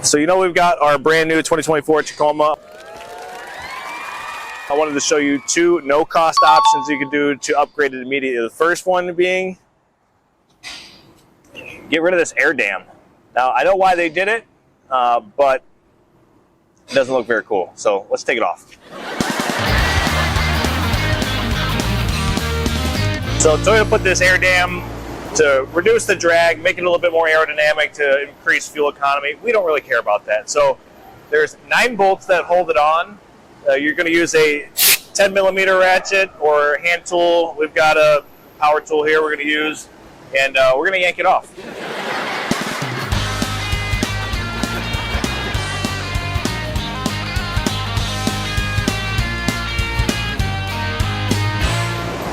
So we've got our brand new 2024 Tacoma. I wanted to show you two no-cost options you can do to upgrade it immediately. The first one being, get rid of this air dam. Now, I know why they did it, but it doesn't look very cool. So let's take it off. So Toyota put this air dam to reduce the drag, make it a little bit more aerodynamic to increase fuel economy. We don't really care about that. So there's 9 bolts that hold it on. You're going to use a 10mm ratchet or hand tool. We've got a power tool here we're going to use, and we're going to yank it off.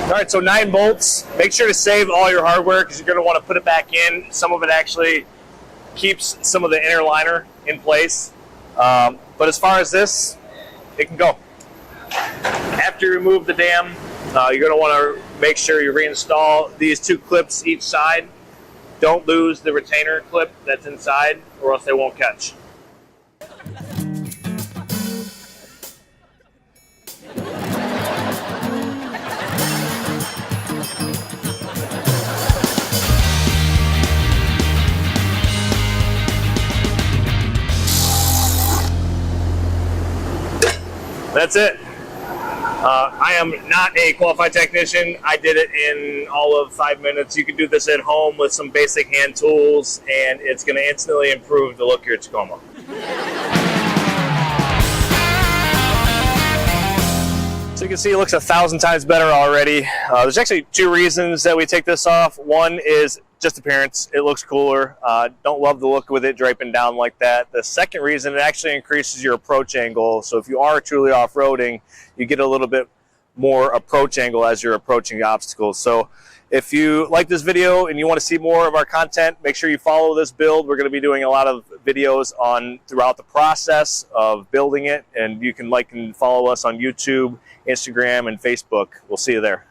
All right, so 9 bolts. Make sure to save all your hardware because you're going to want to put it back in. Some of it actually keeps some of the inner liner in place. But as far as this, it can go. After you remove the dam, you're going to want to make sure you reinstall these 2 clips each side. Don't lose the retainer clip that's inside or else they won't catch. That's it. I am not a qualified technician. I did it in all of 5 minutes. You can do this at home with some basic hand tools, and it's going to instantly improve the look of your Tacoma. So you can see it looks 1,000 times better already. There's actually 2 reasons that we take this off. One is just appearance. It looks cooler. Don't love the look with it draping down like that. The second reason, it actually increases your approach angle. So if you are truly off-roading, you get a little bit more approach angle as you're approaching obstacles. So if you like this video and you want to see more of our content, make sure you follow this build. We're going to be doing a lot of videos throughout the process of building it, and you can like and follow us on YouTube, Instagram, and Facebook. We'll see you there.